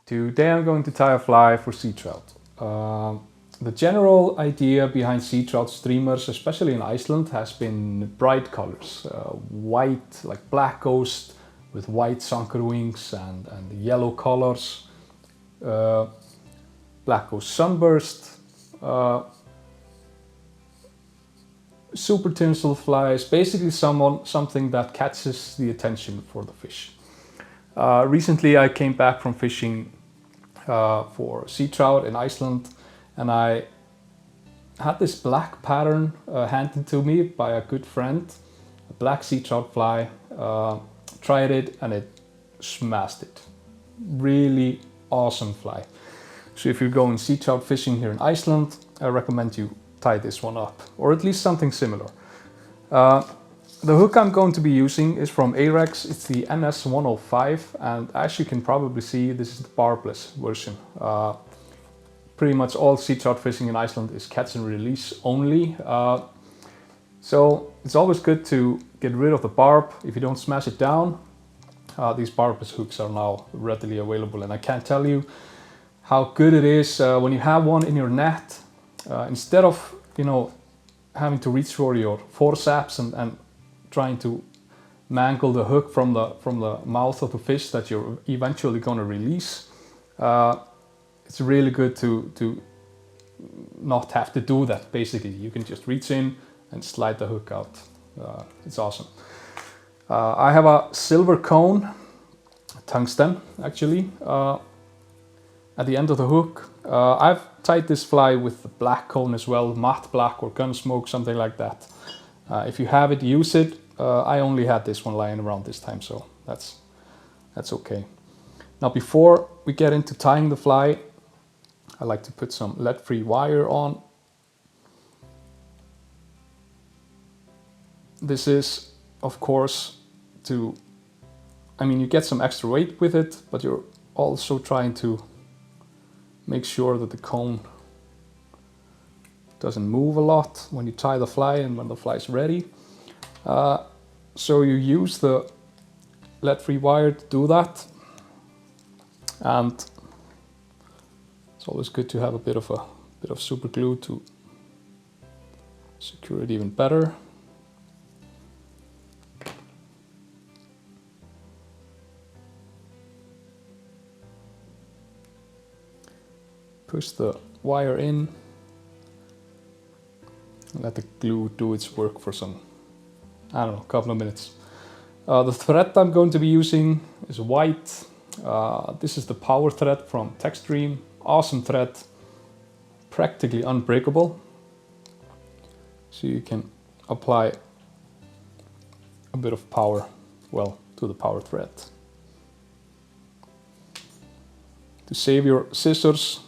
Today I'm going to tie a fly for sea trout. The general idea behind sea trout streamers, especially in Iceland, has been bright colors. White, like black ghost, with white sunken wings and yellow colors. Black ghost sunburst. Super tinsel flies, basically something that catches the attention for the fish. Recently I came back from fishing for sea trout in Iceland, and I had this black pattern handed to me by a good friend, a black sea trout fly. Tried it and it smashed it. Really awesome fly. So if you're going sea trout fishing here in Iceland, I recommend you tie this one up, or at least something similar. The hook I'm going to be using is from Arex. It's the NS105, and as you can probably see, this is the Barbless version. Pretty much all sea trout fishing in Iceland is catch and release only. So it's always good to get rid of the barb if you don't smash it down. These Barbless hooks are now readily available, and I can't tell you how good it is when you have one in your net. Instead of, having to reach for your forceps and trying to mangle the hook from the mouth of the fish that you're eventually going to release, it's really good to not have to do that. Basically, you can just reach in and slide the hook out. It's awesome. I have a silver cone, tungsten actually, at the end of the hook. I've tied this fly with the black cone as well, matte black or gunsmoke, something like that. If you have it, use it. I only had this one lying around this time, so that's okay. Now before we get into tying the fly, I like to put some lead-free wire on. This is, of course, you get some extra weight with it, but you're also trying to make sure that the cone doesn't move a lot when you tie the fly and when the fly is ready. So you use the lead-free wire to do that, and it's always good to have a bit of super glue to secure it even better. Push the wire in and let the glue do its work for some, couple of minutes. The thread I'm going to be using is white. This is the power thread from Textream. Awesome thread, practically unbreakable. So you can apply a bit of power, to the power thread. To save your scissors,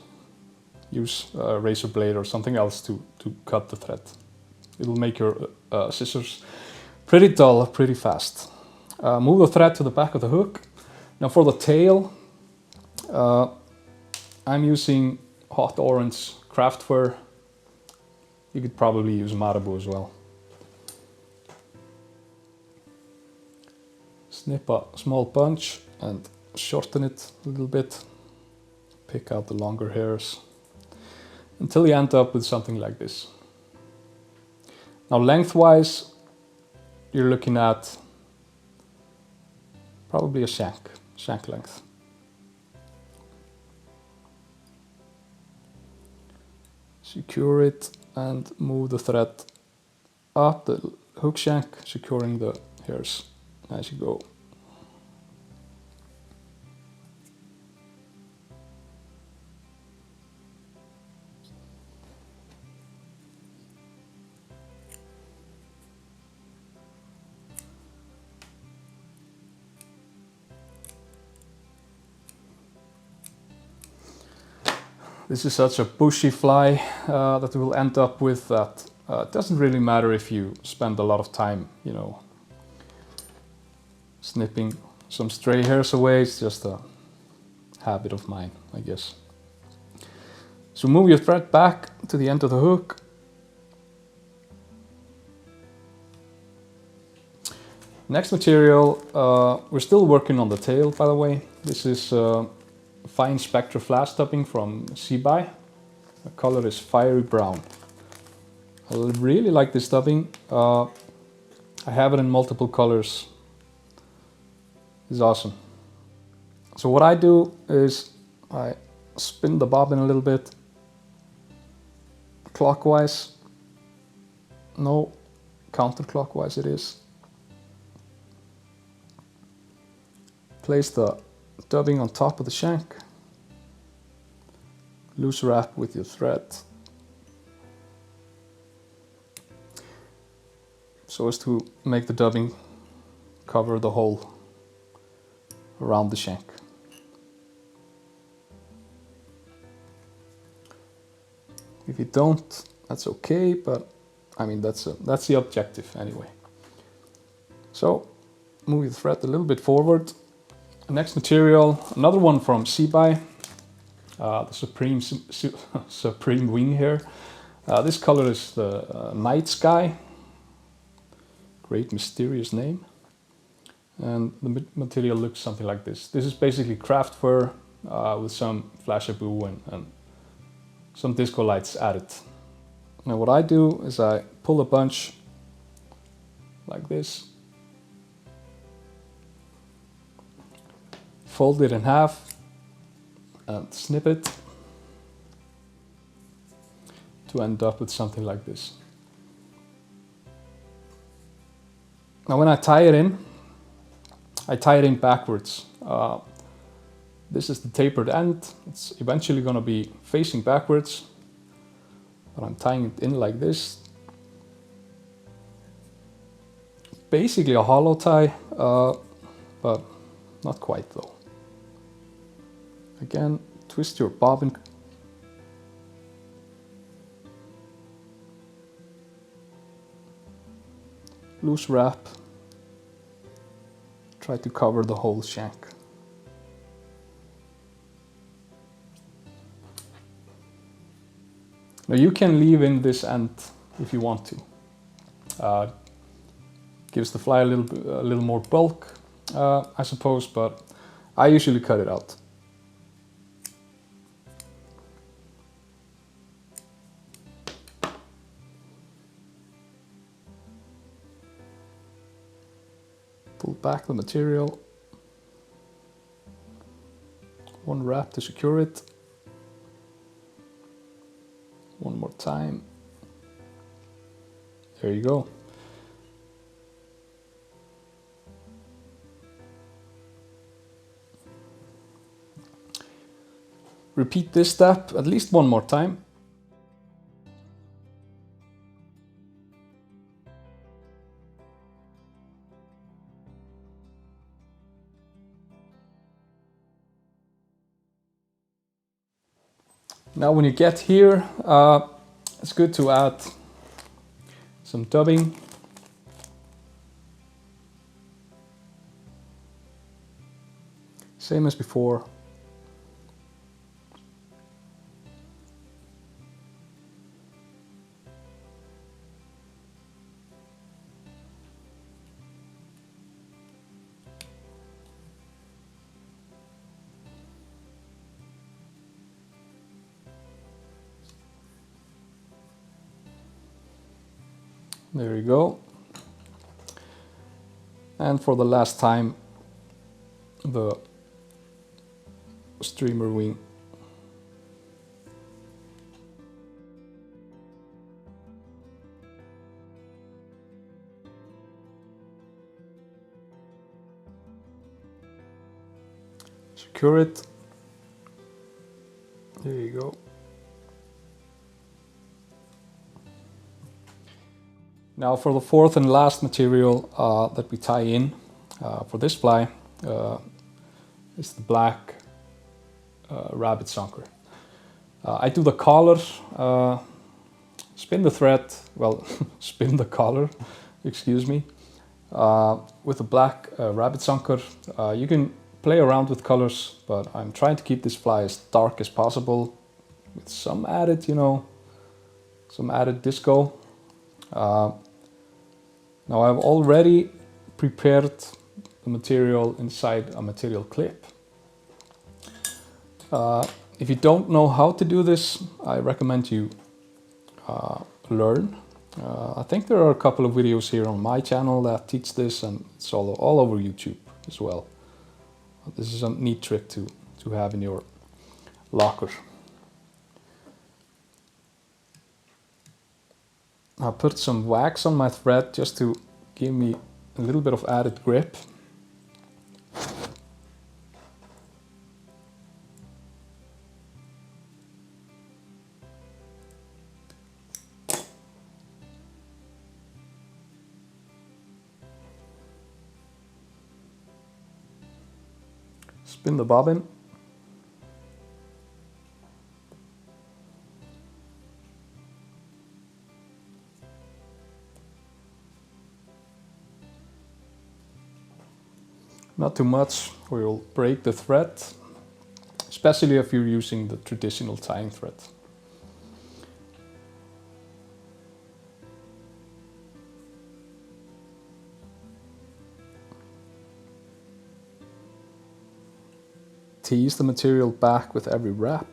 use a razor blade or something else to cut the thread. It'll make your scissors pretty dull, pretty fast. Move the thread to the back of the hook. Now for the tail, I'm using hot orange craft fur. You could probably use marabou as well. Snip a small bunch and shorten it a little bit. Pick out the longer hairs until you end up with something like this. Now lengthwise, you're looking at probably a shank length. Secure it and move the thread up the hook shank, securing the hairs as you go. This is such a bushy fly that we'll end up with that it doesn't really matter if you spend a lot of time, snipping some stray hairs away. It's just a habit of mine, I guess. So move your thread back to the end of the hook. Next material, we're still working on the tail, by the way. This is fine Spectra flash dubbing from Sybai. The color is fiery brown. I really like this dubbing. I have it in multiple colors. It's awesome. So what I do is I spin the bobbin a little bit clockwise. No, counterclockwise it is. Place the dubbing on top of the shank. Loose wrap with your thread so as to make the dubbing cover the hole around the shank. If you don't, that's okay, but I mean that's the objective anyway. So move your thread a little bit forward. Next material, another one from Sybai, the Supreme Wing here. This color is the Night Sky. Great mysterious name. And the material looks something like this. This is basically craft fur with some flashaboo and some disco lights added. Now what I do is I pull a bunch like this, fold it in half and snip it to end up with something like this. Now when I tie it in backwards. This is the tapered end. It's eventually going to be facing backwards, but I'm tying it in like this. Basically a hollow tie, but not quite though. Again, twist your bobbin. Loose wrap. Try to cover the whole shank. Now you can leave in this end if you want to. Gives the fly a little more bulk, I suppose, but I usually cut it out. Pull back the material. One wrap to secure it. One more time. There you go. Repeat this step at least one more time. Now when you get here, it's good to add some dubbing. Same as before. There you go. And for the last time, the streamer wing. Secure it. There you go. Now for the fourth and last material that we tie in for this fly is the black rabbit sunker. I do the collar, spin the thread, well spin the collar, excuse me, with the black rabbit sunker. You can play around with colors, but I'm trying to keep this fly as dark as possible with some added, you know, some added disco. Now I've already prepared the material inside a material clip. If you don't know how to do this, I recommend you learn. I think there are a couple of videos here on my channel that teach this, and it's all over YouTube as well. This is a neat trick to have in your locker. I put some wax on my thread just to give me a little bit of added grip. Spin the bobbin. Not too much or you'll break the thread, especially if you're using the traditional tying thread. Tease the material back with every wrap.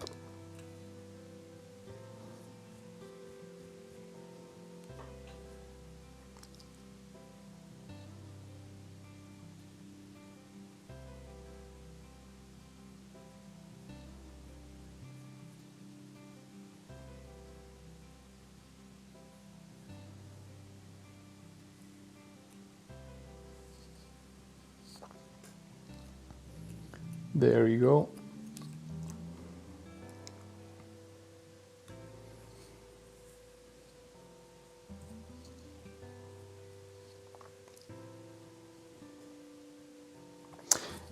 There you go.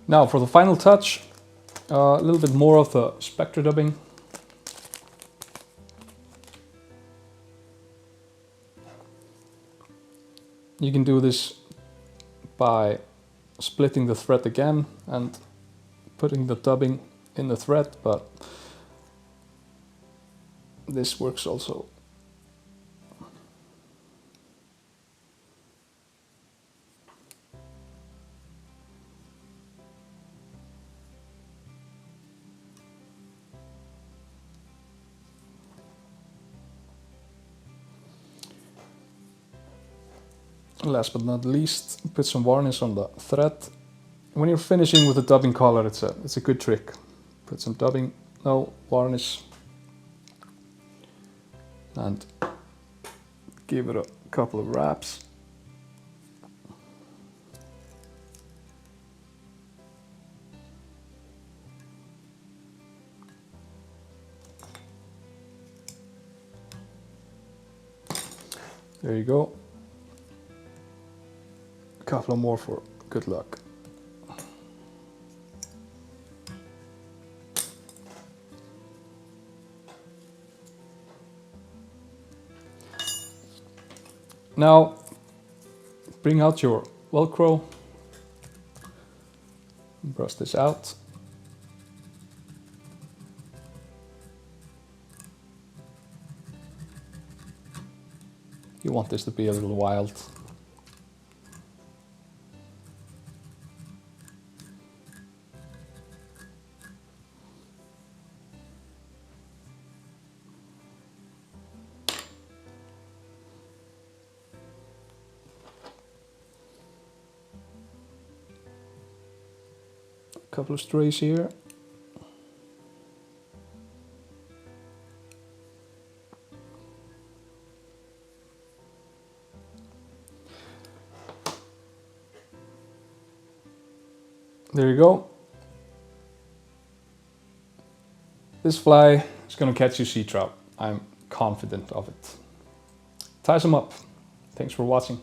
Now for the final touch, a little bit more of the Spectra dubbing. You can do this by splitting the thread again and putting the dubbing in the thread, but this works also. Last but not least, put some varnish on the thread. When you're finishing with the dubbing color, it's a good trick. Put some dubbing, no varnish, and give it a couple of wraps. There you go. A couple more for good luck. Now, bring out your Velcro, brush this out. You want this to be a little wild. Couple of strays here. There you go. This fly is going to catch you sea trout. I'm confident of it. Ties them up. Thanks for watching.